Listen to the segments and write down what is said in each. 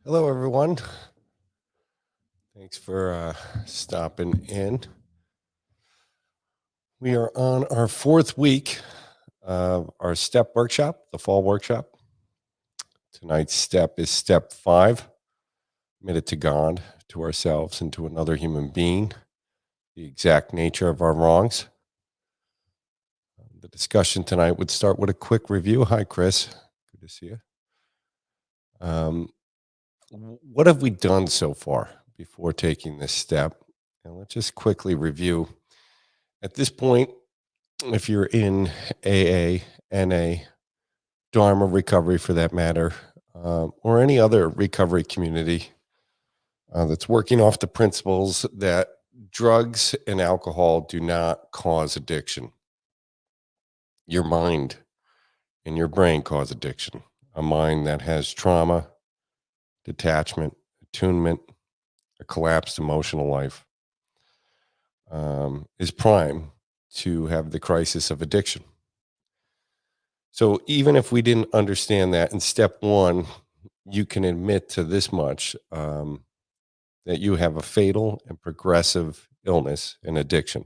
Hello, everyone. Thanks for stopping in. We are on our fourth week of our step workshop, the fall workshop. Tonight's step is step 5, admit to God, to ourselves, and to another human being, the exact nature of our wrongs. The discussion tonight would start with a quick review. Hi, Chris. Good to see you. What have we done so far before taking this step? And let's just quickly review. At this point, if you're in AA, NA, Dharma recovery for that matter, or any other recovery community that's working off the principles that drugs and alcohol do not cause addiction. Your mind and your brain cause addiction. A mind that has trauma, detachment, attunement, a collapsed emotional life is prime to have the crisis of addiction. So even if we didn't understand that in step 1, you can admit to this much, that you have a fatal and progressive illness and addiction.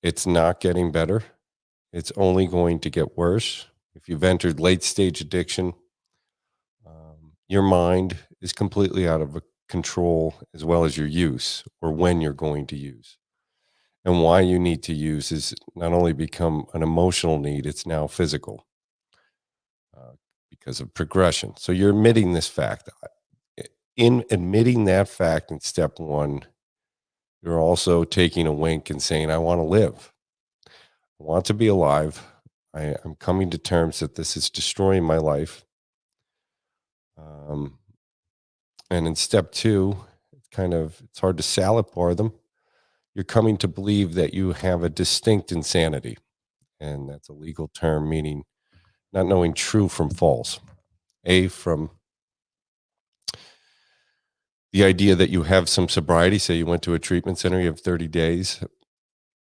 It's not getting better. It's only going to get worse. If you've entered late stage addiction, your mind is completely out of control, as well as your use or when you're going to use. And why you need to use is not only become an emotional need, it's now physical because of progression. So you're admitting this fact. In admitting that fact in step 1, you're also taking a wink and saying, I want to live. I want to be alive. I'm coming to terms that this is destroying my life. And in step 2, it's hard to salad bar them. You're coming to believe that you have a distinct insanity. And that's a legal term meaning not knowing true from false. From the idea that you have some sobriety, say you went to a treatment center, you have 30 days,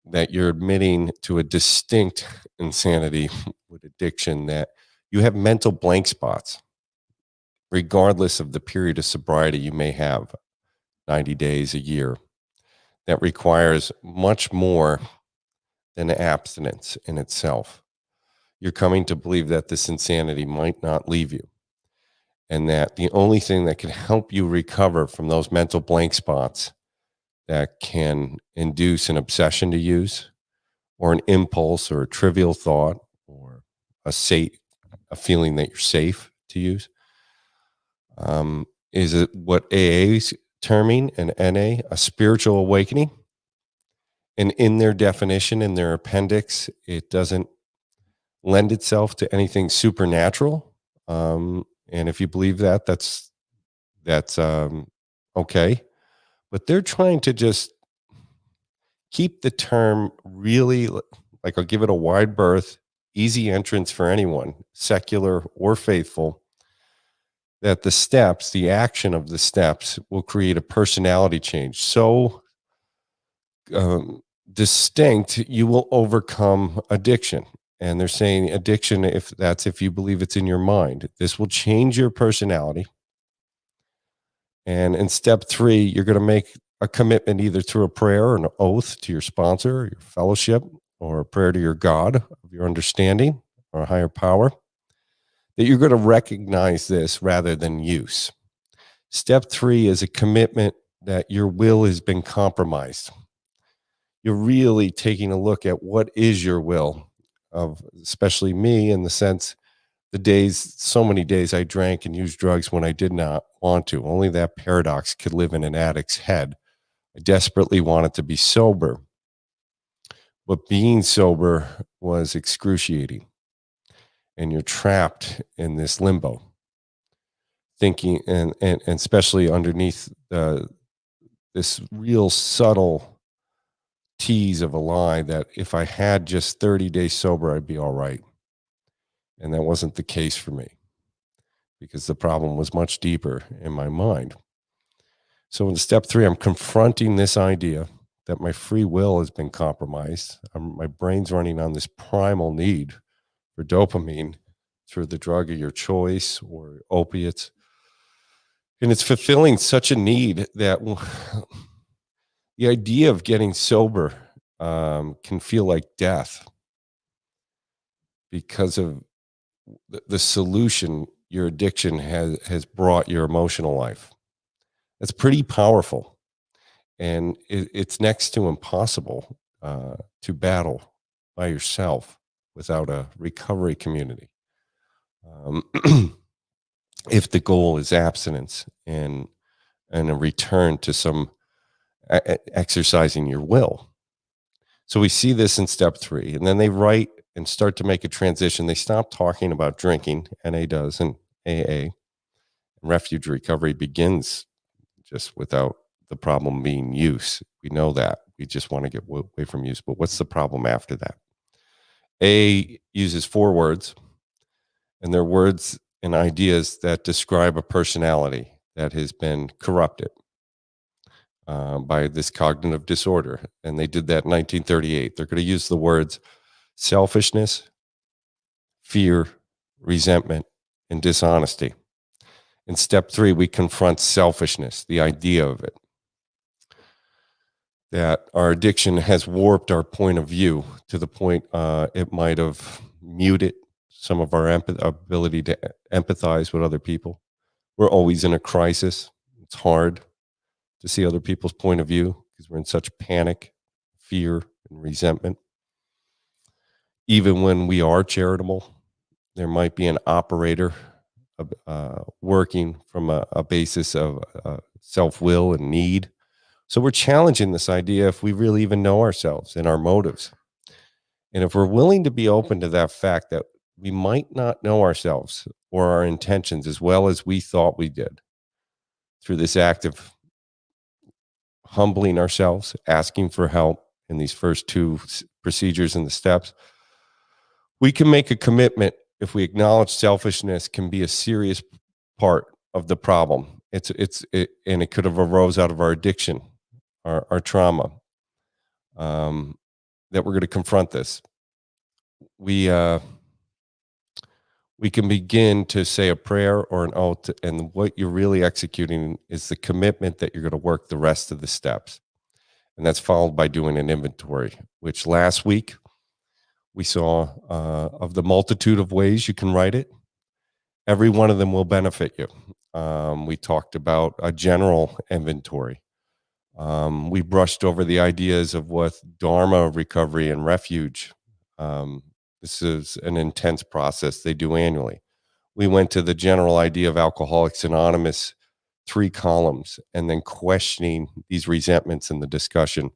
that you're admitting to a distinct insanity with addiction, that you have mental blank spots, regardless of the period of sobriety you may have, 90 days, a year, that requires much more than abstinence in itself. You're coming to believe that this insanity might not leave you, and that the only thing that can help you recover from those mental blank spots that can induce an obsession to use, or an impulse, or a trivial thought, or a feeling that you're safe to use, is it what AA is terming an NA, a spiritual awakening. And in their definition, in their appendix, it doesn't lend itself to anything supernatural. And if you believe that, that's okay. But they're trying to just keep the term really, like, I'll give it a wide berth, easy entrance for anyone, secular or faithful, that the steps, the action of the steps, will create a personality change so distinct, you will overcome addiction. And they're saying addiction, if you believe it's in your mind, this will change your personality. And in step 3, you're going to make a commitment either through a prayer or an oath to your sponsor, or your fellowship, or a prayer to your God of your understanding or a higher power, that you're going to recognize this rather than use. Step 3 is a commitment that your will has been compromised. You're really taking a look at what is your will, of especially me, in the sense so many days I drank and used drugs when I did not want to. Only that paradox could live in an addict's head. I desperately wanted to be sober, but being sober was excruciating. And you're trapped in this limbo, thinking, and especially underneath this real subtle tease of a lie that if I had just 30 days sober, I'd be all right. And that wasn't the case for me, because the problem was much deeper in my mind. So in step 3, I'm confronting this idea that my free will has been compromised. My brain's running on this primal need for dopamine through the drug of your choice or opiates. And it's fulfilling such a need that the idea of getting sober can feel like death because of the solution your addiction has brought your emotional life. That's pretty powerful, and it's next to impossible to battle by yourself without a recovery community. Um, if the goal is abstinence and a return to some exercising your will. So we see this in step 3, and then they write and start to make a transition. They stop talking about drinking, NA does, and AA. Refuge recovery begins just without the problem being use. We know that. We just want to get away from use. But what's the problem after that? A uses 4 words, and they're words and ideas that describe a personality that has been corrupted by this cognitive disorder. And they did that in 1938. They're going to use the words selfishness, fear, resentment, and dishonesty. In step 3, we confront selfishness, the idea of it, that our addiction has warped our point of view to the point it might have muted some of our ability to empathize with other people. We're always in a crisis. It's hard to see other people's point of view because we're in such panic, fear, and resentment. Even when we are charitable, there might be an operator working from a basis of self-will and need. So we're challenging this idea if we really even know ourselves and our motives. And if we're willing to be open to that fact that we might not know ourselves or our intentions as well as we thought we did through this act of humbling ourselves, asking for help in these first 2 procedures and the steps, we can make a commitment if we acknowledge selfishness can be a serious part of the problem. And it could have arose out of our addiction, our trauma, that we're going to confront this. We can begin to say a prayer or an oath, and what you're really executing is the commitment that you're going to work the rest of the steps. And that's followed by doing an inventory, which last week we saw of the multitude of ways you can write it. Every one of them will benefit you. We talked about a general inventory. We brushed over the ideas of what Dharma recovery and refuge. This is an intense process they do annually. We went to the general idea of Alcoholics Anonymous, 3 columns, and then questioning these resentments in the discussion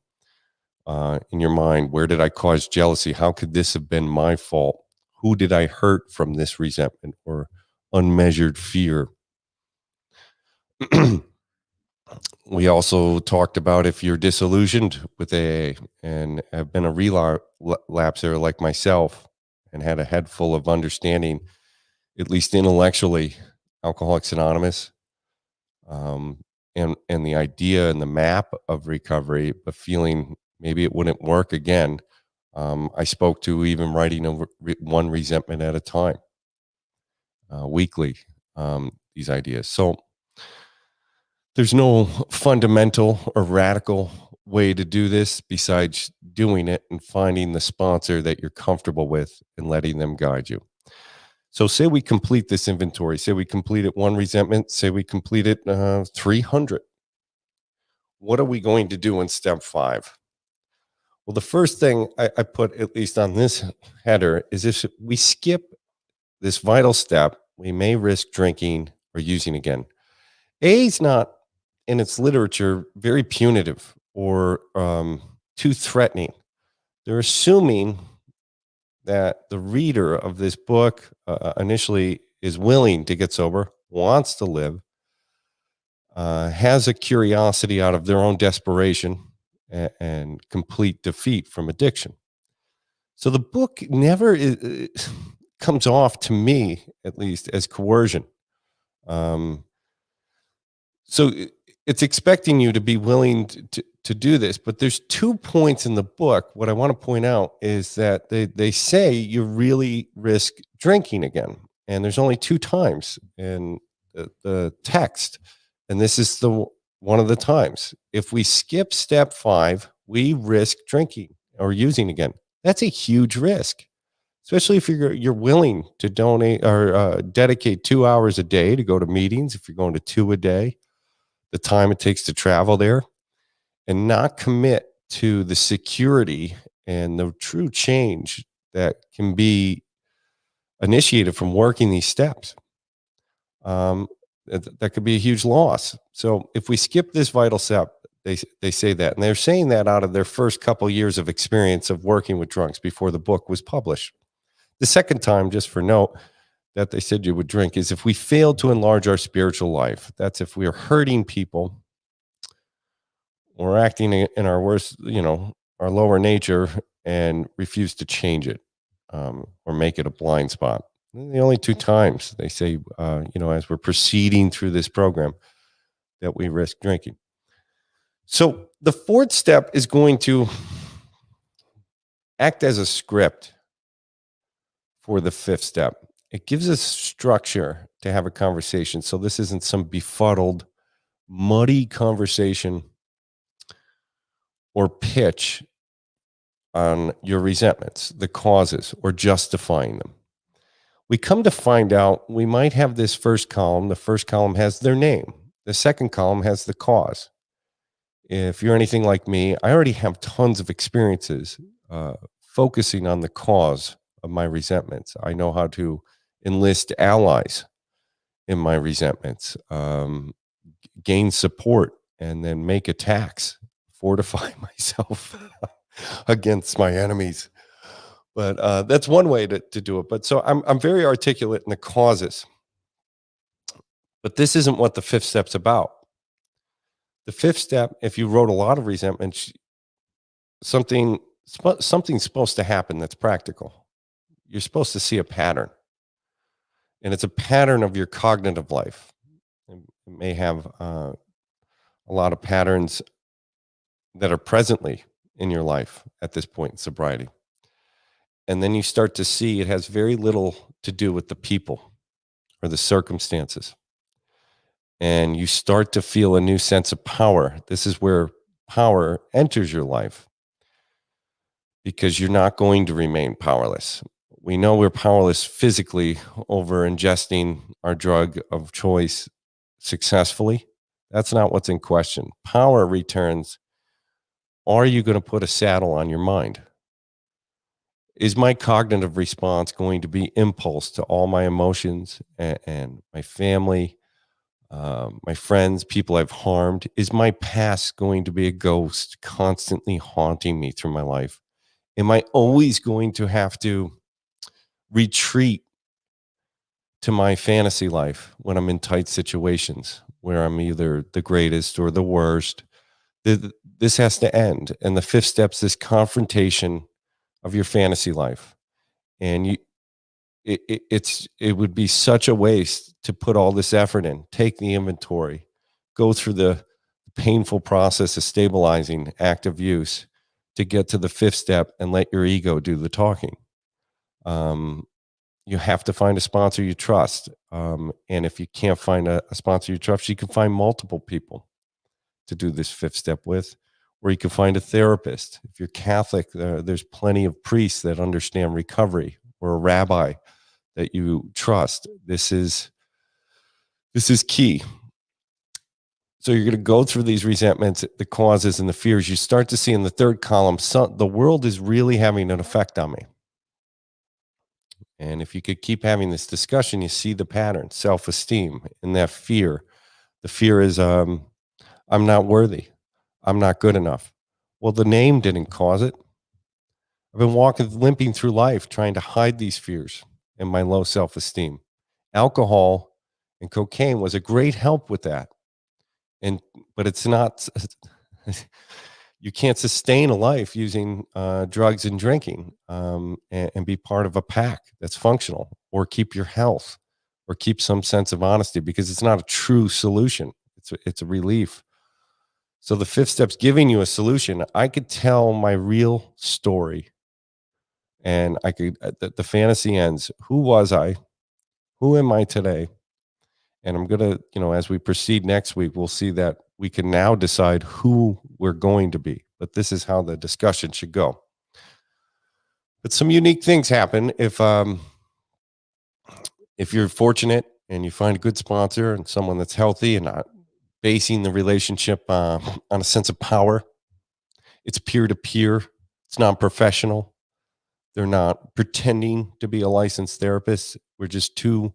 in your mind. Where did I cause jealousy? How could this have been my fault? Who did I hurt from this resentment or unmeasured fear? We also talked about if you're disillusioned with AA and have been a relapser like myself and had a head full of understanding, at least intellectually, Alcoholics Anonymous, and the idea and the map of recovery, but feeling maybe it wouldn't work again. I spoke to even writing over 1 resentment at a time, weekly, these ideas. So there's no fundamental or radical way to do this besides doing it and finding the sponsor that you're comfortable with and letting them guide you. So say we complete this inventory, say we complete it 1 resentment, say we complete it 300. What are we going to do in step 5? Well, the first thing I put, at least on this header, is if we skip this vital step, we may risk drinking or using again. A is not, in its literature, very punitive or too threatening. They're assuming that the reader of this book initially is willing to get sober, wants to live, has a curiosity out of their own desperation and complete defeat from addiction. So the book never comes off, to me at least, as coercion. So it's expecting you to be willing to do this, but there's 2 points in the book. What I want to point out is that they say you really risk drinking again. And there's only 2 times in the text And this is the one of the times. If we skip step 5, we risk drinking or using again. That's a huge risk, especially if you're willing to donate or dedicate 2 hours a day to go to meetings. If you're going to 2 a day, the time it takes to travel there, and not commit to the security and the true change that can be initiated from working these steps. That could be a huge loss. So if we skip this vital step, they say that, and they're saying that out of their first couple years of experience of working with drunks before the book was published. The second time, just for note, that they said you would drink is if we failed to enlarge our spiritual life. That's if we are hurting people or acting in our worst, our lower nature, and refuse to change it, or make it a blind spot. The only 2 times they say, as we're proceeding through this program, that we risk drinking. So the 4th step is going to act as a script for the 5th step. It gives us structure to have a conversation. So this isn't some befuddled, muddy conversation or pitch on your resentments, the causes, or justifying them. We come to find out we might have this first column. The first column has their name. The second column has the cause. If you're anything like me, I already have tons of experiences focusing on the cause of my resentments. I know how to enlist allies in my resentments, gain support, and then make attacks, fortify myself against my enemies. But that's one way to do it. But so I'm very articulate in the causes. But this isn't what the 5th step's about. The 5th step, if you wrote a lot of resentments, something's supposed to happen that's practical. You're supposed to see a pattern. And it's a pattern of your cognitive life. It may have a lot of patterns that are presently in your life at this point in sobriety. And then you start to see it has very little to do with the people or the circumstances. And you start to feel a new sense of power. This is where power enters your life, because you're not going to remain powerless. We know we're powerless physically over ingesting our drug of choice successfully. That's not what's in question. Power returns. Are you going to put a saddle on your mind? Is my cognitive response going to be impulse to all my emotions and my family, my friends, people I've harmed? Is my past going to be a ghost constantly haunting me through my life? Am I always going to have to retreat to my fantasy life when I'm in tight situations where I'm either the greatest or the worst? This has to end. And the 5th step is this confrontation of your fantasy life. And it would be such a waste to put all this effort in, take the inventory, go through the painful process of stabilizing active use to get to the 5th step and let your ego do the talking. You have to find a sponsor you trust. And if you can't find a sponsor you trust, you can find multiple people to do this 5th step with, or you can find a therapist. If you're Catholic, there's plenty of priests that understand recovery, or a rabbi that you trust. This is key. So you're going to go through these resentments, the causes, and the fears. You start to see in the 3rd column, the world is really having an effect on me. And if you could keep having this discussion, you see the pattern, self-esteem, and that fear. The fear is, I'm not worthy. I'm not good enough. Well, the name didn't cause it. I've been limping through life trying to hide these fears and my low self-esteem. Alcohol and cocaine was a great help with that. But it's not, you can't sustain a life using drugs and drinking, and be part of a pack that's functional, or keep your health, or keep some sense of honesty, because it's not a true solution. It's a relief. So the 5th step's giving you a solution. I could tell my real story, and I could, the fantasy ends. Who was I? Who am I today? And I'm going to, as we proceed next week, we'll see that we can now decide who we're going to be. But this is how the discussion should go. But some unique things happen if you're fortunate and you find a good sponsor and someone that's healthy and not basing the relationship on a sense of power. It's peer-to-peer. It's non-professional. They're not pretending to be a licensed therapist. We're just two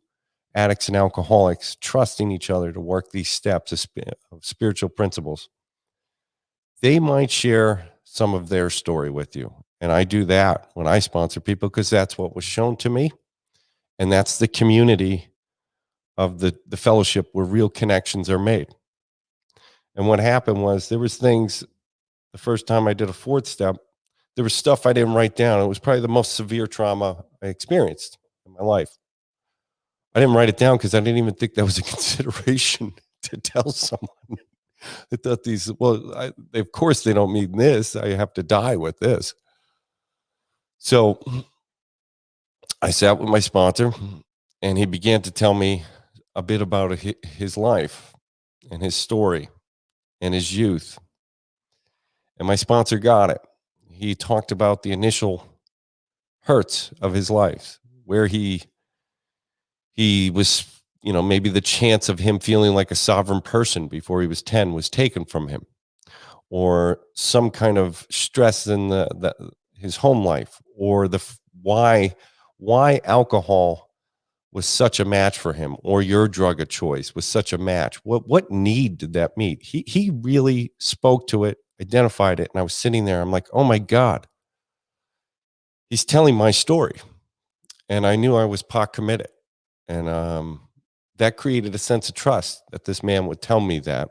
addicts and alcoholics trusting each other to work these steps of spiritual principles. They might share some of their story with you. And I do that when I sponsor people because that's what was shown to me. And that's the community of the fellowship where real connections are made. And what happened was there was things, the first time I did a fourth step, there was stuff I didn't write down. It was probably the most severe trauma I experienced in my life. I didn't write it down because I didn't even think that was a consideration to tell someone. I thought of course they don't mean this. I have to die with this. So I sat with my sponsor and he began to tell me a bit about his life and his story and his youth. And my sponsor got it. He talked about the initial hurts of his life, where he was, maybe the chance of him feeling like a sovereign person before he was 10 was taken from him, or some kind of stress in his home life, or why alcohol was such a match for him, or your drug of choice was such a match. What need did that meet? He really spoke to it, identified it, and I was sitting there. I'm like, oh my God, he's telling my story, and I knew I was pot committed, and that created a sense of trust that this man would tell me that,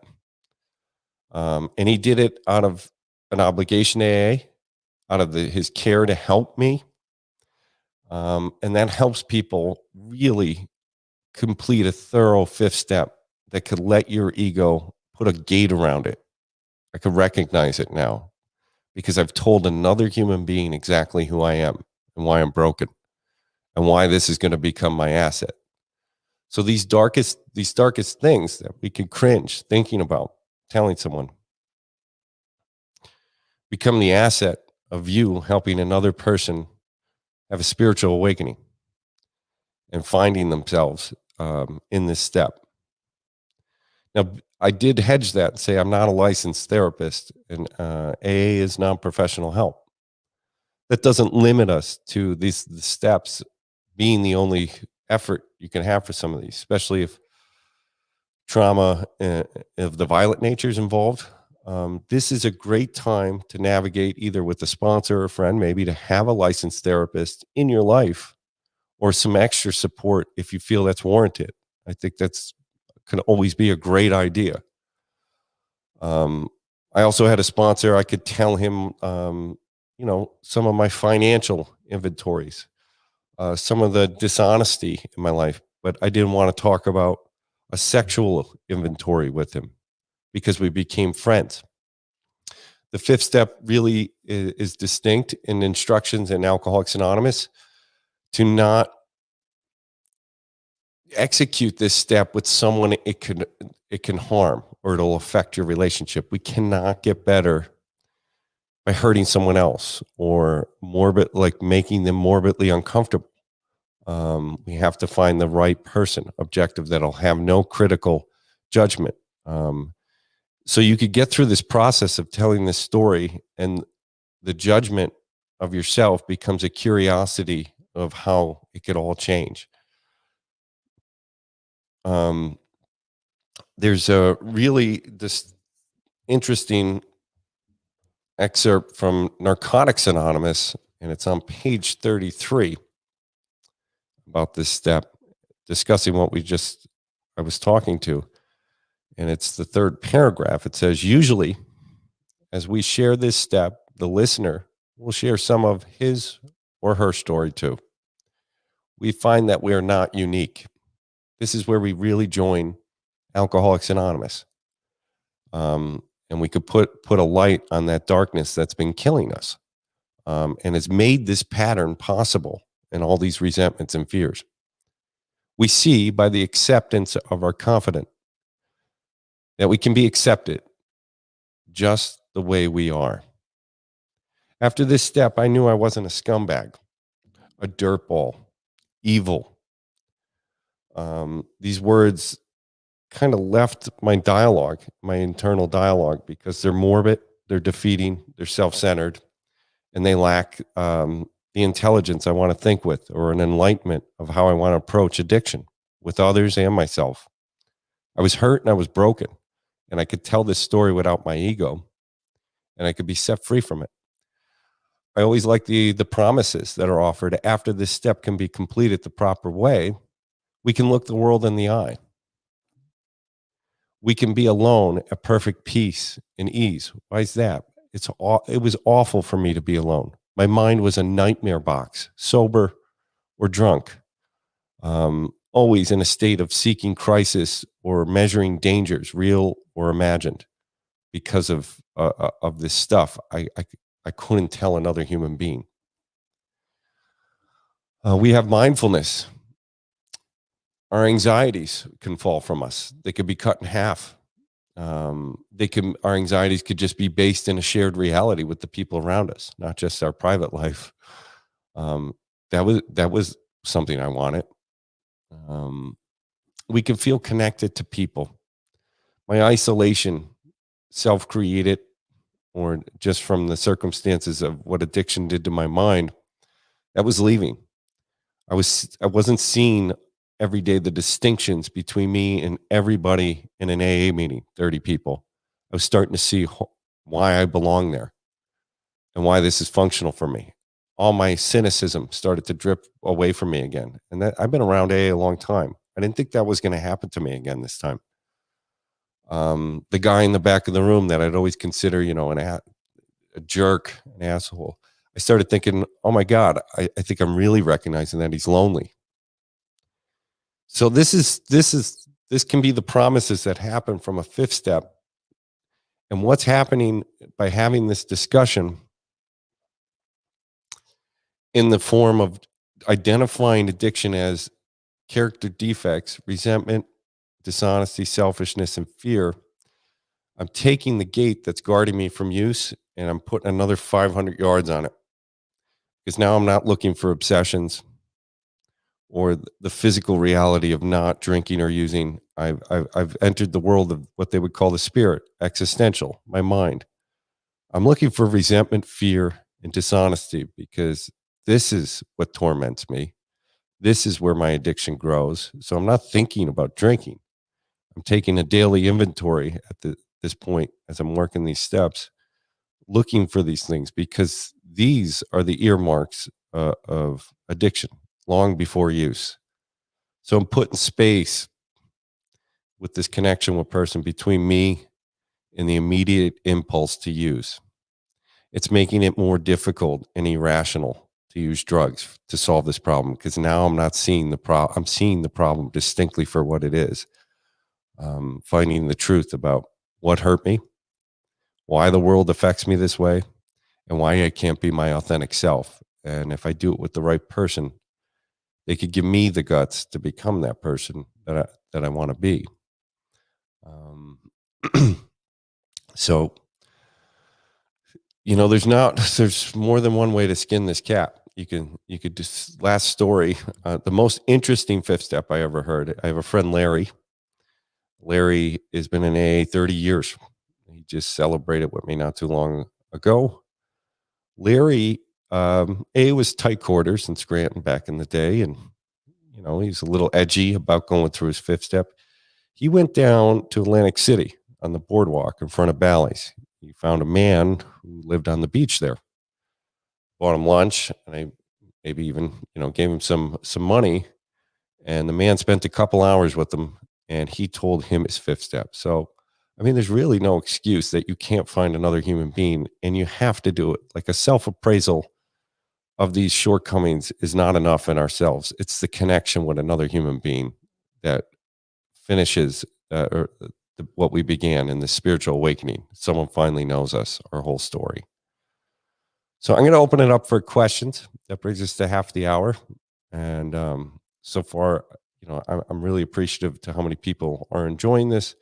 and he did it out of an obligation to AA, out of his care to help me, and that helps people really complete a thorough fifth step that could let your ego put a gate around it. I could recognize it now because I've told another human being exactly who I am and why I'm broken and why this is going to become my asset. So these darkest things that we can cringe thinking about telling someone become the asset of you helping another person have a spiritual awakening and finding themselves in this step. Now, I did hedge that and say I'm not a licensed therapist, and AA is non-professional help. That doesn't limit us to the steps being the only effort you can have for some of these, especially if trauma of the violent nature is involved. This is a great time to navigate either with a sponsor or a friend, maybe to have a licensed therapist in your life or some extra support if you feel that's warranted. I think can always be a great idea. I also had a sponsor. I could tell him, some of my financial inventories, some of the dishonesty in my life, but I didn't want to talk about a sexual inventory with him because we became friends. The fifth step really is distinct in instructions in Alcoholics Anonymous to not execute this step with someone it can harm or it'll affect your relationship. We cannot get better by hurting someone else or making them morbidly uncomfortable. We have to find the right person, objective, that'll have no critical judgment. So you could get through this process of telling this story, and the judgment of yourself becomes a curiosity of how it could all change. There's a really this interesting excerpt from Narcotics Anonymous, and it's on page 33 about this step, discussing what I was talking to. And it's the third paragraph. It says, usually, as we share this step, the listener will share some of his or her story too. We find that we are not unique. This is where we really join Alcoholics Anonymous. And we could put a light on that darkness that's been killing us, and has made this pattern possible and all these resentments and fears. We see by the acceptance of our confidence that we can be accepted just the way we are. After this step, I knew I wasn't a scumbag, a dirtball, evil. These words kind of left my dialogue, my internal dialogue, because they're morbid, they're defeating, they're self-centered, and they lack the intelligence I want to think with, or an enlightenment of how I want to approach addiction with others and myself. I was hurt and I was broken, and I could tell this story without my ego, and I could be set free from it. I always like the promises that are offered after this step can be completed the proper way. We can look the world in the eye. We can be alone at perfect peace and ease. Why is that? It was awful for me to be alone. My mind was a nightmare box, sober or drunk, always in a state of seeking crisis or measuring dangers, real or imagined, because of this stuff. I couldn't tell another human being. We have mindfulness. Our anxieties can fall from us. They could be cut in half. Our anxieties could just be based in a shared reality with the people around us, not just our private life. That was something I wanted. We can feel connected to people. My isolation, self-created, or just from the circumstances of what addiction did to my mind, that was leaving. I wasn't seeing every day the distinctions between me and everybody in an AA meeting, 30 people. I was starting to see why I belong there and why this is functional for me. All my cynicism started to drip away from me again. And I've been around AA a long time. I didn't think that was going to happen to me again this time. The guy in the back of the room that I'd always consider, a jerk, an asshole. I started thinking, oh my God, I think I'm really recognizing that he's lonely. So this can be the promises that happen from a fifth step. And what's happening by having this discussion in the form of identifying addiction as character defects, resentment, dishonesty, selfishness, and fear. I'm taking the gate that's guarding me from use, and I'm putting another 500 yards on it. Because now I'm not looking for obsessions or the physical reality of not drinking or using. I've entered the world of what they would call the spirit, existential, my mind. I'm looking for resentment, fear, and dishonesty, because this is what torments me. This is where my addiction grows. So I'm not thinking about drinking. I'm taking a daily inventory at this point as I'm working these steps, looking for these things, because these are the earmarks of addiction long before use. So I'm putting space with this connection with person between me and the immediate impulse to use. It's making it more difficult and irrational to use drugs to solve this problem, because now I'm not seeing the problem. I'm seeing the problem distinctly for what it is. Finding the truth about what hurt me, why the world affects me this way, and why I can't be my authentic self. And if I do it with the right person, they could give me the guts to become that person that I want to be. So, there's more than one way to skin this cat. You could just, last story, the most interesting fifth step I ever heard. I have a friend, Larry. Larry has been in AA 30 years. He just celebrated with me not too long ago. Larry, AA was tight quarters in Scranton back in the day, and he's a little edgy about going through his fifth step. He went down to Atlantic City on the boardwalk in front of Bally's. He found a man who lived on the beach there. Bought him lunch, and I maybe even gave him some money. And the man spent a couple hours with him, and he told him his fifth step. So, there's really no excuse that you can't find another human being, and you have to do it. Like, a self-appraisal of these shortcomings is not enough in ourselves. It's the connection with another human being that finishes what we began in the spiritual awakening. Someone finally knows us, our whole story. So I'm going to open it up for questions. That brings us to half the hour. And so far, I'm really appreciative to how many people are enjoying this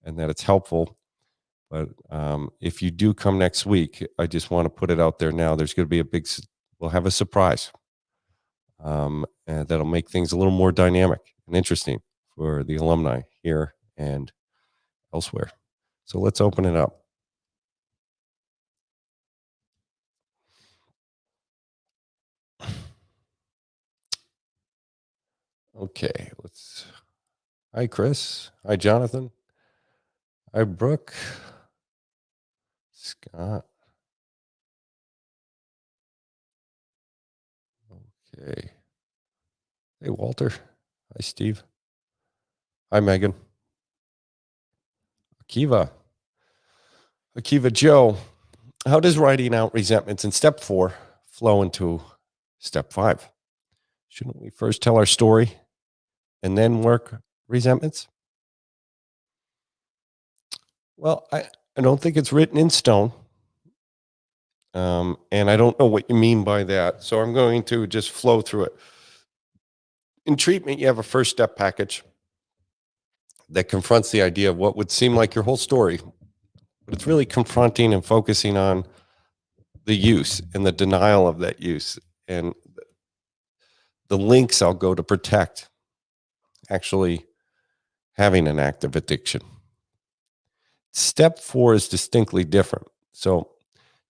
and that it's helpful. But if you do come next week, I just want to put it out there now. There's going to be we'll have a surprise, and that'll make things a little more dynamic and interesting for the alumni here and elsewhere. So let's open it up. Okay, Hi, Chris. Hi, Jonathan. Hi, Brooke. Scott. Okay. Hey, Walter. Hi, Steve. Hi, Megan. Akiva Joe. How does writing out resentments in step 4 flow into step 5? Shouldn't we first tell our story and then work resentments? Well, I don't think it's written in stone. And I don't know what you mean by that. So I'm going to just flow through it. In treatment, you have a first step package that confronts the idea of what would seem like your whole story, but it's really confronting and focusing on the use and the denial of that use and the links I'll go to protect actually having an active addiction. Step 4 is distinctly different. So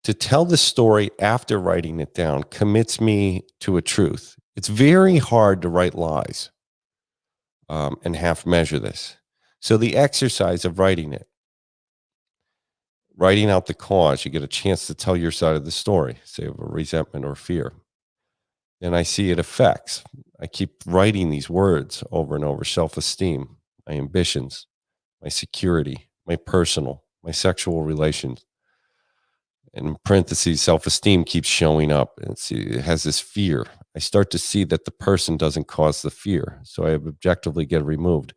to tell the story after writing it down commits me to a truth. It's very hard to write lies and half measure this. So the exercise of writing out the cause, you get a chance to tell your side of the story, say of a resentment or fear. And I see it affects. I keep writing these words over and over: self-esteem, my ambitions, my security, my personal, my sexual relations. And in parentheses, self-esteem keeps showing up, and it has this fear. I start to see that the person doesn't cause the fear, so I objectively get removed.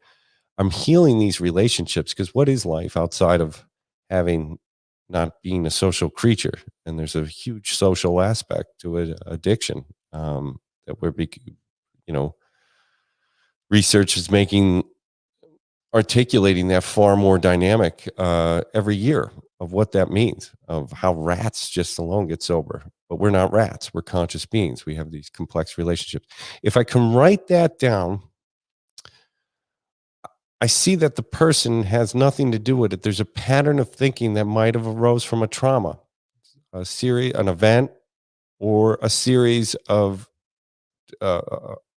I'm healing these relationships because what is life outside of having not being a social creature? And there's a huge social aspect to addiction that research is articulating that far more dynamic every year of what that means, of how rats just alone get sober. But we're not rats. We're conscious beings. We have these complex relationships. If I can write that down, I see that the person has nothing to do with it. There's a pattern of thinking that might have arose from a trauma, an event, or a series of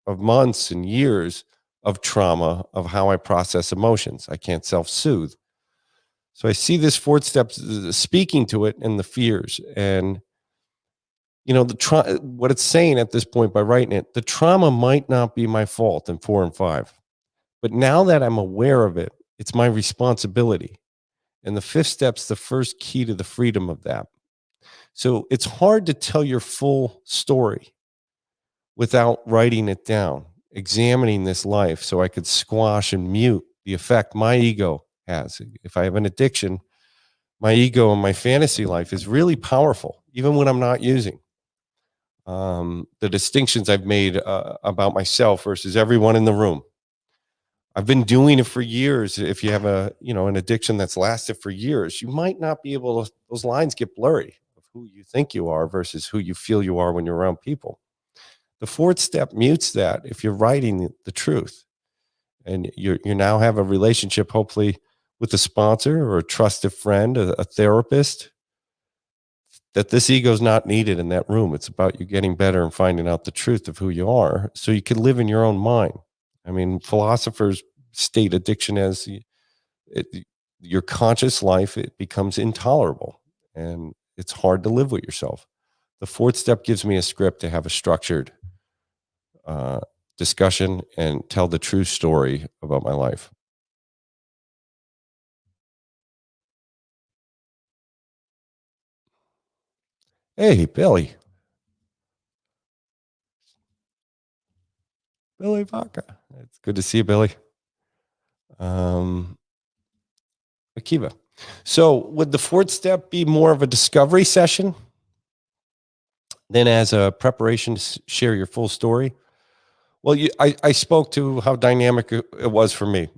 months and years of trauma of how I process emotions. I can't self-soothe. So I see this 4th step speaking to it and the fears. And, what it's saying at this point by writing it, the trauma might not be my fault in 4 and 5. But now that I'm aware of it, it's my responsibility. And the 5th step's the first key to the freedom of that. So it's hard to tell your full story without writing it down, examining this life so I could squash and mute the effect my ego has. If I have an addiction, my ego in my fantasy life is really powerful, even when I'm not using. The distinctions I've made about myself versus everyone in the room. I've been doing it for years. If you have an addiction that's lasted for years, you might not be able to, those lines get blurry of who you think you are versus who you feel you are when you're around people. The 4th step mutes that if you're writing the truth, and you now have a relationship, hopefully with a sponsor or a trusted friend, a therapist, that this ego is not needed in that room. It's about you getting better and finding out the truth of who you are so you can live in your own mind. I mean, philosophers state addiction as your conscious life. It becomes intolerable and it's hard to live with yourself. The 4th step gives me a script to have a structured discussion and tell the true story about my life. Hey, Billy. Billy Vaca. It's good to see you, Billy. Akiva. So would the 4th step be more of a discovery session than as a preparation to share your full story? Well, I spoke to how dynamic it was for me.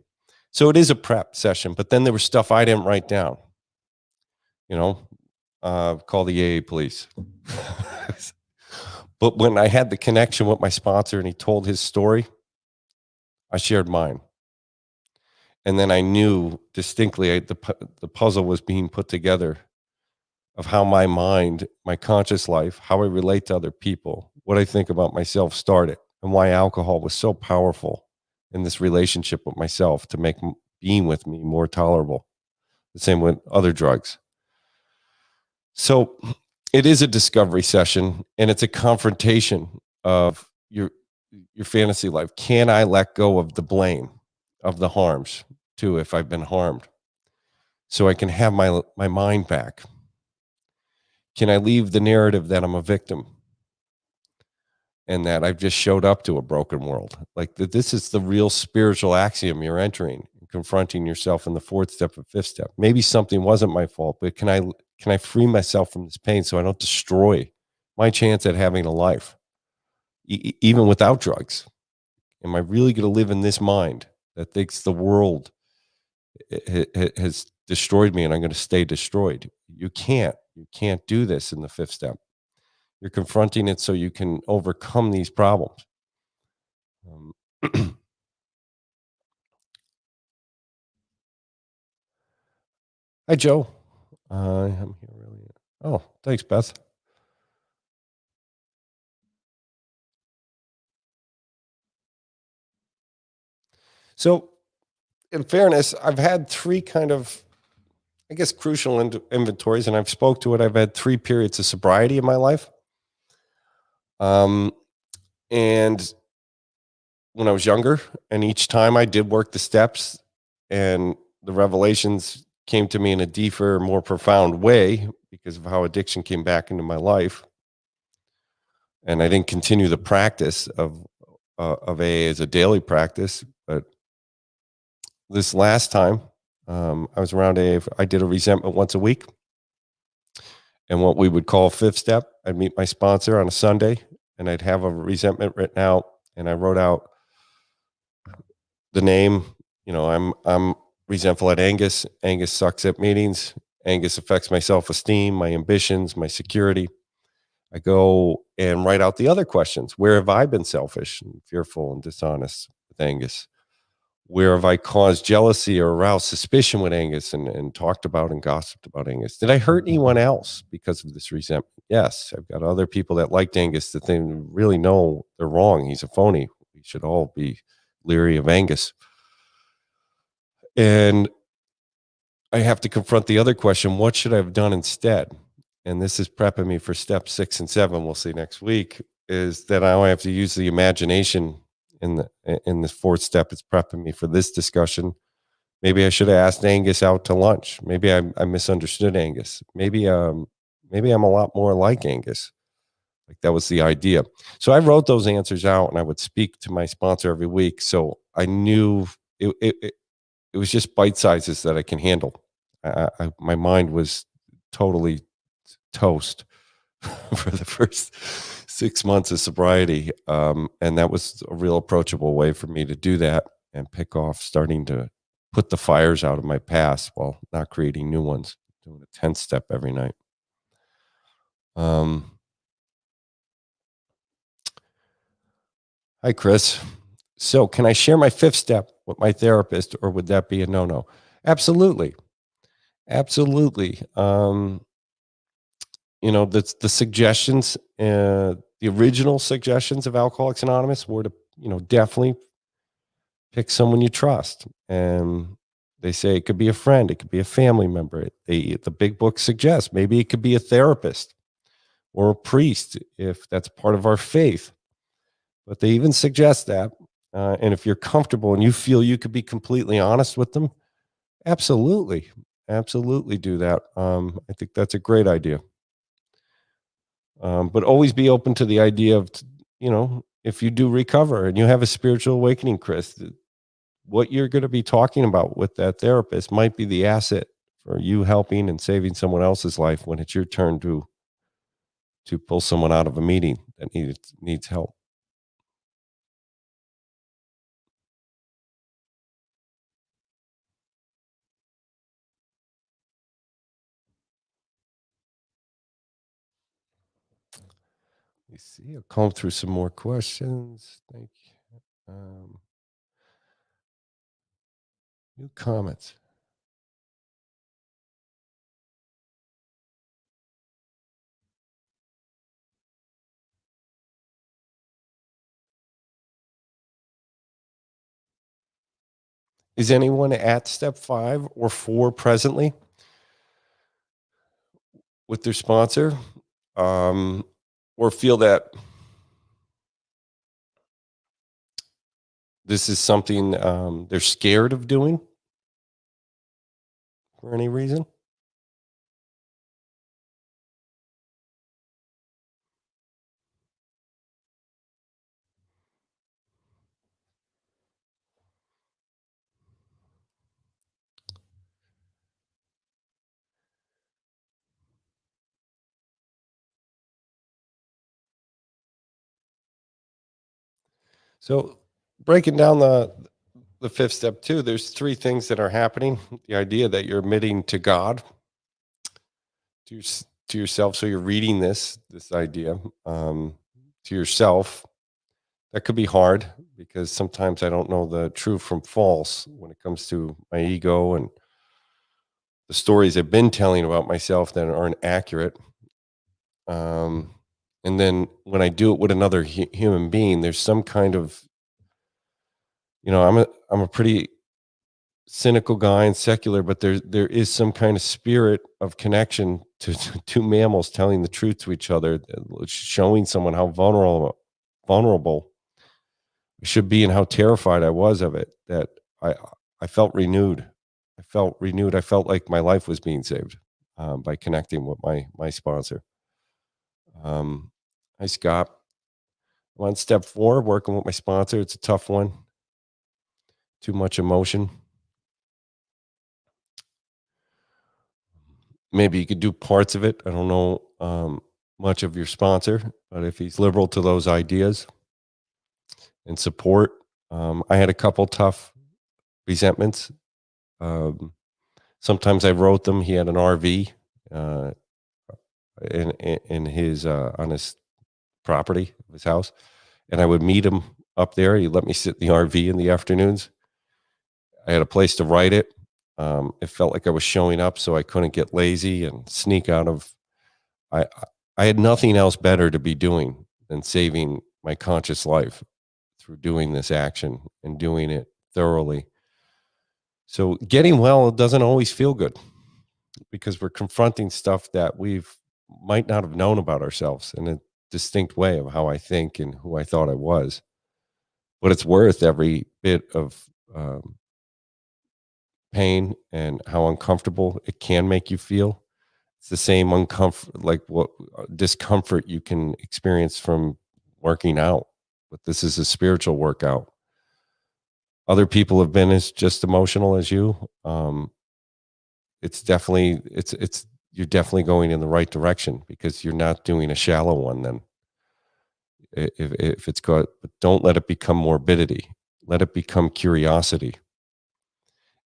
So it is a prep session, but then there was stuff I didn't write down, you know, call the AA police. But when I had the connection with my sponsor and he told his story, I shared mine. And then I knew distinctly the puzzle was being put together of how my mind, my conscious life, how I relate to other people, what I think about myself started, and why alcohol was so powerful in this relationship with myself to make being with me more tolerable. The same with other drugs. So it is a discovery session and it's a confrontation of your fantasy life. Can I let go of the blame of the harms too if I've been harmed? So I can have my mind back. Can I leave the narrative that I'm a victim and that I've just showed up to a broken world? Like that this is the real spiritual axiom you're entering, confronting yourself in the fourth step and fifth step. Maybe something wasn't my fault, but can I free myself from this pain so I don't destroy my chance at having a life, even without drugs? Am I really going to live in this mind that thinks the world has destroyed me and I'm going to stay destroyed? You can't. You can't do this in the fifth step. You're confronting it so you can overcome these problems. Hi, Joe. I'm here really. Oh, thanks, Beth. So, in fairness, I've had three kind of, I guess, crucial inventories, and I've spoke to it. I've had three periods of sobriety in my life. And when I was younger, and each time I did work the steps, and the revelations came to me in a deeper, more profound way because of how addiction came back into my life. And I didn't continue the practice of AA as a daily practice, but this last time I was around AA, I did a resentment once a week, and what we would call fifth step. I'd meet my sponsor on a Sunday, and I'd have a resentment written out, and I wrote out the name. You know, I'm resentful at Angus. Angus sucks at meetings. Angus affects my self esteem, my ambitions, my security. I go and write out the other questions. Where have I been selfish and fearful and dishonest with Angus? Where have I caused jealousy or aroused suspicion with Angus and talked about and gossiped about Angus? Did I hurt anyone else because of this resentment? Yes. I've got other people that liked Angus that they really know they're wrong. He's a phony. We should all be leery of Angus. And I have to confront the other question: what should I have done instead? And this is prepping me for step 6 and 7. We'll see next week. Is that I have to use the imagination in the fourth step. It's prepping me for this discussion. Maybe I should have asked Angus out to lunch. Maybe I misunderstood Angus. Maybe I'm a lot more like Angus. Like that was the idea. So I wrote those answers out, and I would speak to my sponsor every week. So I knew it was just bite sizes that I can handle. My mind was totally toast for the first 6 months of sobriety. And that was a real approachable way for me to do that and pick off starting to put the fires out of my past while not creating new ones, doing a 10th step every night. Hi, Chris. So can I share my fifth step with my therapist, or would that be a no-no? Absolutely. Absolutely. You know, the suggestions, the original suggestions of Alcoholics Anonymous were to, you know, definitely pick someone you trust. And they say it could be a friend, it could be a family member. The big book suggests maybe it could be a therapist or a priest if that's part of our faith. But they even suggest that. And if you're comfortable and you feel you could be completely honest with them, absolutely, absolutely do that. I think that's a great idea. But always be open to the idea of, you know, if you do recover and you have a spiritual awakening, Chris, what you're going to be talking about with that therapist might be the asset for you helping and saving someone else's life when it's your turn to pull someone out of a meeting that needs help. Let me see. I'll comb through some more questions. Thank you. New comments. Is anyone at step 5 or 4 presently with their sponsor? Or feel that this is something they're scared of doing for any reason? So breaking down the fifth step too, there's 3 things that are happening. The idea that you're admitting to God, to yourself. So you're reading this idea to yourself. That could be hard because sometimes I don't know the true from false when it comes to my ego and the stories I've been telling about myself that aren't accurate. Um, and then when I do it with another human being, there's some kind of, I'm a pretty cynical guy and secular, but there is some kind of spirit of connection to two mammals telling the truth to each other, showing someone how vulnerable I should be and how terrified I was of it. That I I felt renewed. I felt renewed. I felt like my life was being saved by connecting with my sponsor. Um, hi Scott. I'm on step 4, working with my sponsor. It's a tough one. Too much emotion. Maybe you could do parts of it. I don't know much of your sponsor, but if he's liberal to those ideas and support, I had a couple tough resentments. Um, Sometimes I wrote them. He had an RV uh, in his on his property, his house, and I would meet him up there. He'd let me sit in the RV in the afternoons. I had a place to write it. It felt like I was showing up, so I couldn't get lazy and sneak out of. I I had nothing else better to be doing than saving my conscious life through doing this action and doing it thoroughly. So getting well doesn't always feel good because we're confronting stuff that we've might not have known about ourselves in a distinct way of how I think and who I thought I was. But it's worth every bit of pain and how uncomfortable it can make you feel. It's the same uncomfort, like what discomfort you can experience from working out, but this is a spiritual workout. Other people have been as just emotional as you. It's definitely it's you're definitely going in the right direction because you're not doing a shallow one. Then if it's good, but don't let it become morbidity. Let it become curiosity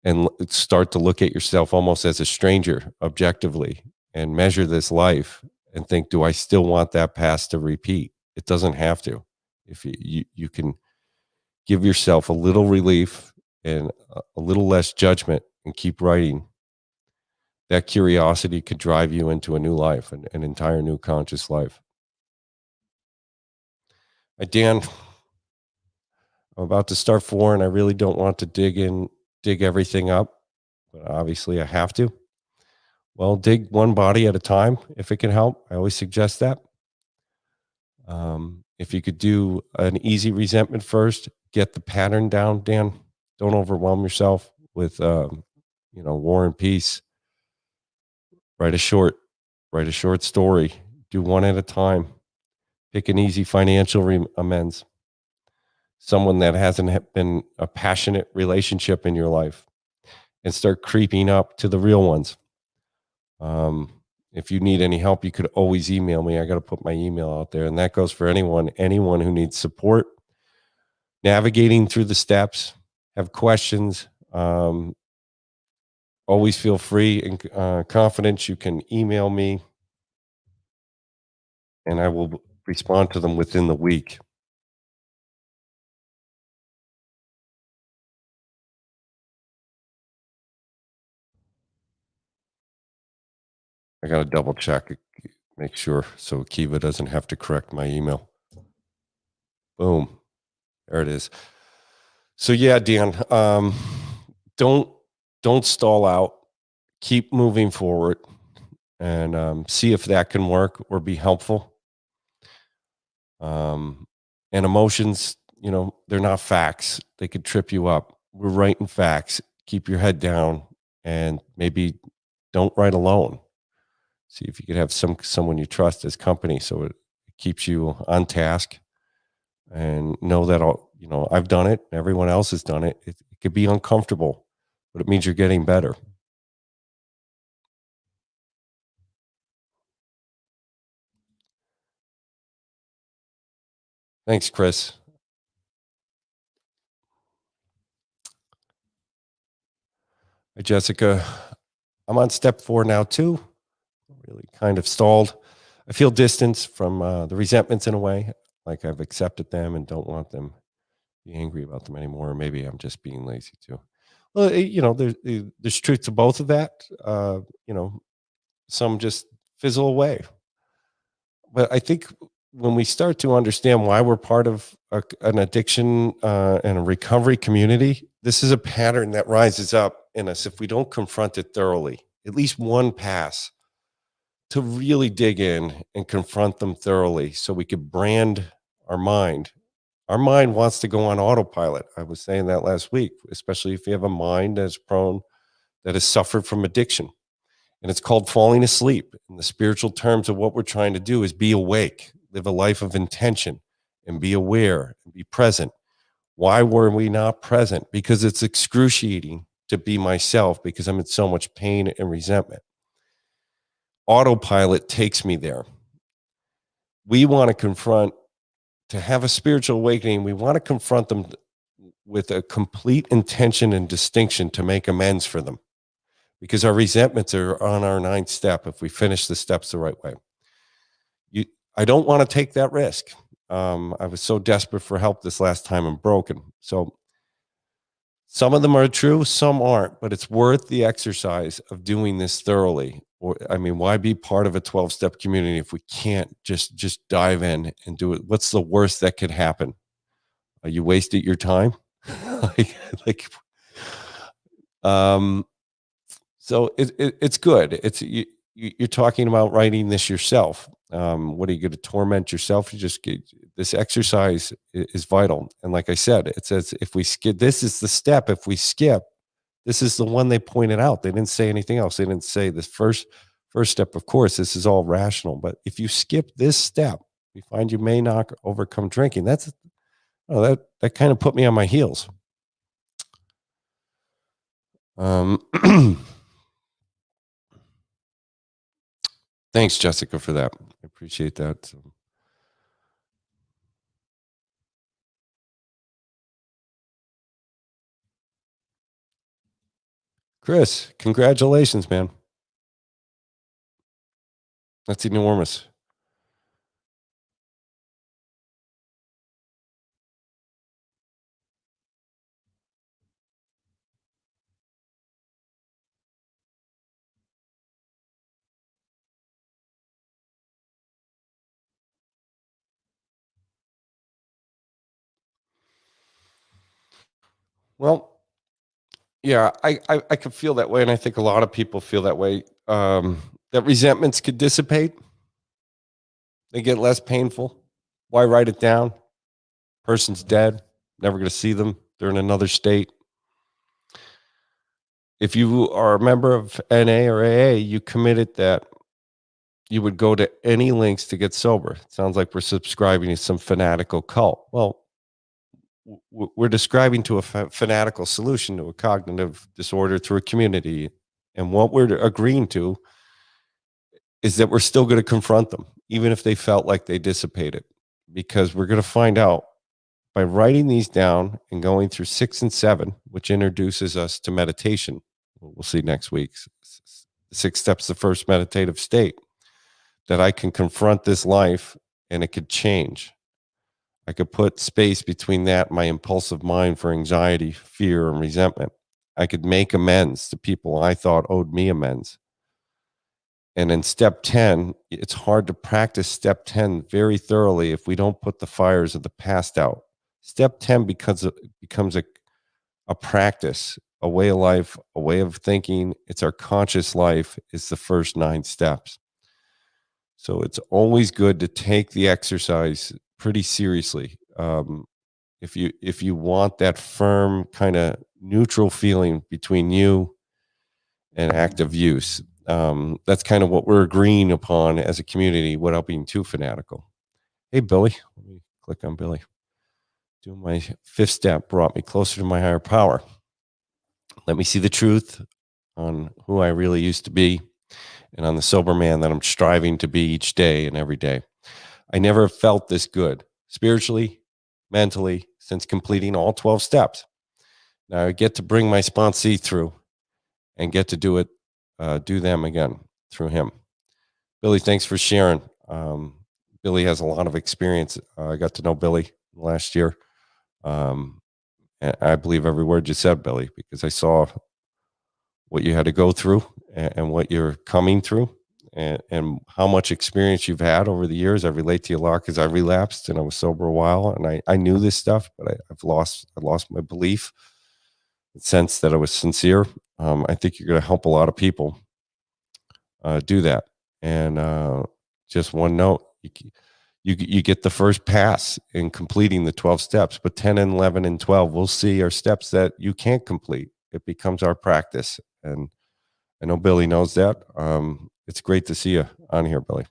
and start to look at yourself almost as a stranger objectively and measure this life and think, do I still want that past to repeat? It doesn't have to. If you can give yourself a little relief and a little less judgment and keep writing, that curiosity could drive you into a new life, an entire new conscious life. Dan, I'm about to start 4 and I really don't want to dig everything up, but obviously I have to. Well, dig one body at a time if it can help. I always suggest that. If you could do an easy resentment first, get the pattern down, Dan. Don't overwhelm yourself with, war and peace. Write a short, write a short story. Do one at a time. Pick an easy financial amends. Someone that hasn't been a passionate relationship in your life, and start creeping up to the real ones. Um, if you need any help, you could always email me. I got to put my email out there, and that goes for anyone who needs support navigating through the steps, have questions. Always feel free and confident. You can email me, and I will respond to them within the week. I got to double check it, make sure so Kiva doesn't have to correct my email. Boom. There it is. So yeah, Dan, don't don't stall out. Keep moving forward and see if that can work or be helpful. Um, and emotions, they're not facts. They could trip you up. We're writing facts. Keep your head down and maybe don't write alone. See if you could have someone you trust as company so it keeps you on task and know that I've done it, everyone else has done it. It could be uncomfortable, but it means you're getting better. Thanks, Chris. Hi, Jessica. I'm on step 4 now too. Really kind of stalled. I feel distance from the resentments in a way, like I've accepted them and don't want them be angry about them anymore. Or maybe I'm just being lazy too. Well, there's truth to both of that. Some just fizzle away. But I think when we start to understand why we're part of an addiction and a recovery community, this is a pattern that rises up in us if we don't confront it thoroughly. At least one pass to really dig in and confront them thoroughly so we could brand our mind. Our mind wants to go on autopilot. I was saying that last week, especially if you have a mind that's prone, that has suffered from addiction. And it's called falling asleep. In the spiritual terms of what we're trying to do is be awake, live a life of intention, and be aware and be present. Why were we not present? Because it's excruciating to be myself because I'm in so much pain and resentment. Autopilot takes me there. We want to confront, to have a spiritual awakening, we want to confront them with a complete intention and distinction to make amends for them because our resentments are on our 9th step if we finish the steps the right way. I don't want to take that risk. I was so desperate for help this last time and broken. So some of them are true, some aren't, but it's worth the exercise of doing this thoroughly. Or, I mean, why be part of a 12-step community if we can't just dive in and do it? What's the worst that could happen? You wasted your time? like, like, um, so it's good. You're talking about writing this yourself. What are you going to torment yourself? You just get this exercise is vital. And like I said, it says if we skip, this is the step. If we skip, this is the one they pointed out. They didn't say anything else. They didn't say this first step. Of course, this is all rational. But if you skip this step, you find you may not overcome drinking. That kind of put me on my heels. Thanks, Jessica, for that. I appreciate that. So. Chris, congratulations, man. That's enormous. Well, yeah, I could feel that way, and I think a lot of people feel that way. That resentments could dissipate; they get less painful. Why write it down? Person's dead. Never going to see them. They're in another state. If you are a member of NA or AA, you committed that you would go to any lengths to get sober. It sounds like we're subscribing to some fanatical cult. Well, we're describing to a fanatical solution to a cognitive disorder through a community. And what we're agreeing to is that we're still going to confront them, even if they felt like they dissipated, because we're going to find out by writing these down and going through 6 and 7, which introduces us to meditation. We'll see next week. 6 steps, the first meditative state, that I can confront this life and it could change. I could put space between that and my impulsive mind for anxiety, fear, and resentment. I could make amends to people I thought owed me amends. And in step 10, it's hard to practice step 10 very thoroughly if we don't put the fires of the past out. Step 10 becomes a practice, a way of life, a way of thinking. It's our conscious life, is the first 9 steps. So it's always good to take the exercise pretty seriously. If you want that firm kind of neutral feeling between you and active use, that's kind of what we're agreeing upon as a community without being too fanatical. Hey, Billy, let me click on Billy. Doing my 5th step brought me closer to my higher power. Let me see the truth on who I really used to be and on the sober man that I'm striving to be each day and every day. I never felt this good spiritually, mentally, since completing all 12 steps. Now I get to bring my sponsee through and get to do them again through him. Billy, thanks for sharing. Billy has a lot of experience. I got to know Billy last year. And I believe every word you said, Billy, because I saw what you had to go through and what you're coming through and how much experience you've had over the years. I relate to you a lot because I relapsed and I was sober a while, and I knew this stuff, but I lost my belief, the sense that I was sincere. I think you're going to help a lot of people do that. And just one note, you get the first pass in completing the 12 steps, but 10 and 11 and 12, we'll see are steps that you can't complete. It becomes our practice. And I know Billy knows that. It's great to see you on here, Billy.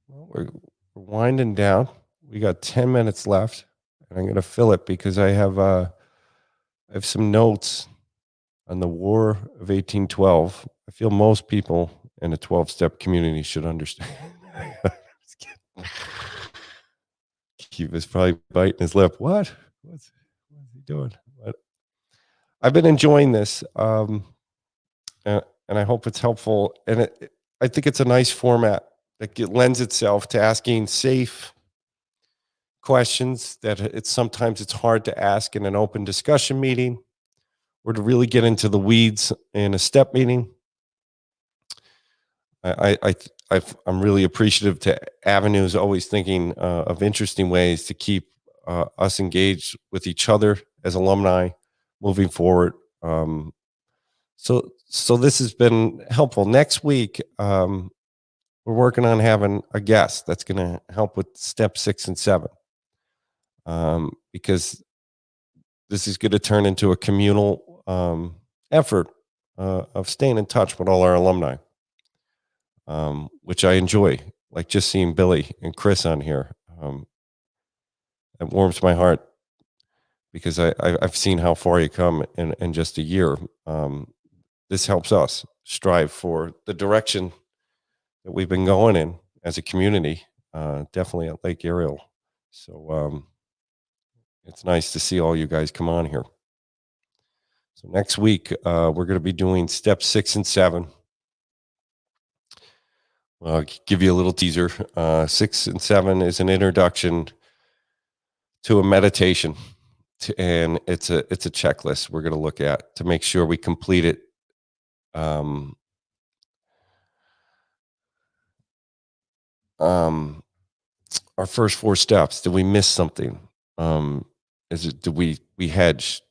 Well, we're winding down. We got 10 minutes left, and I'm going to fill it because I have some notes on the War of 1812. I feel most people in a 12-step community should understand. Just kidding. He was probably biting his lip. What's he doing? But I've been enjoying this, and I hope it's helpful. And I think it's a nice format that lends itself to asking safe questions that sometimes it's hard to ask in an open discussion meeting or to really get into the weeds in a step meeting. I'm really appreciative to Avenues always thinking of interesting ways to keep us engaged with each other as alumni moving forward. So this has been helpful. Next week, we're working on having a guest that's going to help with step 6 and 7, because this is going to turn into a communal effort of staying in touch with all our alumni, which I enjoy, like just seeing Billy and Chris on here. It warms my heart because I've seen how far you come in just a year. This helps us strive for the direction that we've been going in as a community, definitely at Lake Ariel. So it's nice to see all you guys come on here. So next week, we're going to be doing step 6 and 7. I'll give you a little teaser. 6 and 7 is an introduction to a meditation, and it's a checklist we're going to look at to make sure we complete it. Our first 4 steps. Did we miss something? Did we hedge?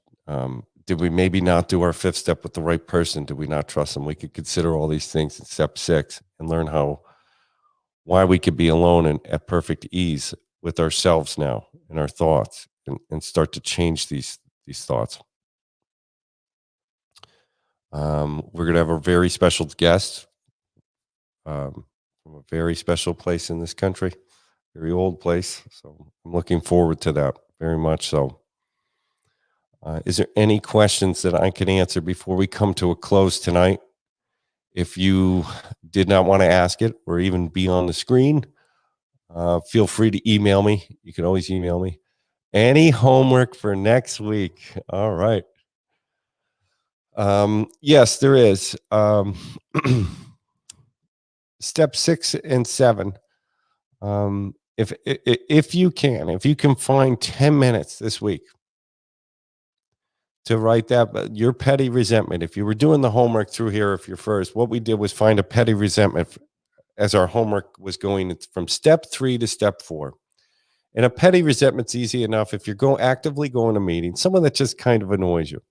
Did we maybe not do our 5th step with the right person? Did we not trust them? We could consider all these things in step 6 and learn why we could be alone and at perfect ease with ourselves now and our thoughts, and start to change these thoughts. We're going to have a very special guest from a very special place in this country, very old place. So I'm looking forward to that very much so. Is there any questions that I can answer before we come to a close tonight? If you did not want to ask it or even be on the screen, feel free to email me. You can always email me. Any homework for next week? All right. Yes, there is. Step 6 and 7. If you can find 10 minutes this week to write that, but your petty resentment. If you were doing the homework through here, if you're first, what we did was find a petty resentment as our homework was going from step 3 to step 4. And a petty resentment's easy enough if you're actively going to meetings, someone that just kind of annoys you.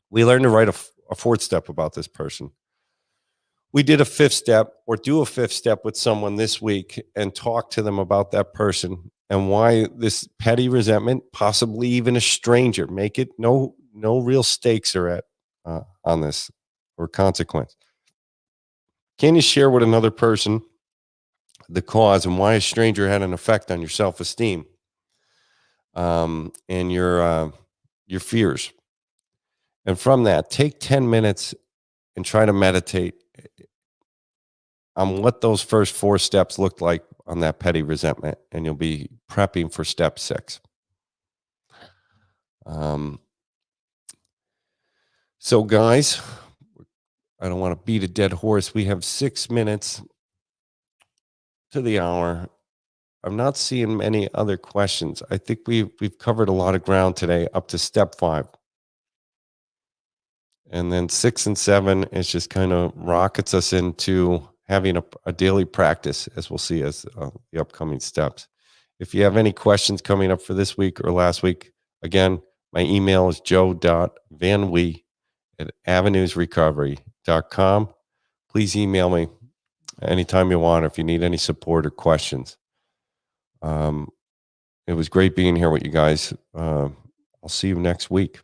We learned to write a fourth step about this person. We did a fifth step, or do a fifth step with someone this week and talk to them about that person and why this petty resentment, possibly even a stranger, make it no real stakes are at on this or consequence. Can you share with another person the cause and why a stranger had an effect on your self-esteem and your fears? And from that, take 10 minutes and try to meditate on what those first 4 steps looked like on that petty resentment, and you'll be prepping for step 6. So guys, I don't want to beat a dead horse. We have 6 minutes to the hour. I'm not seeing many other questions. I think we've covered a lot of ground today up to step 5. And then 6 and 7 is just kind of rockets us into having a daily practice, as we'll see as the upcoming steps. If you have any questions coming up for this week or last week, again, my email is joe.vanwee@avenuesrecovery.com. Please email me anytime you want if you need any support or questions. It was great being here with you guys. I'll see you next week.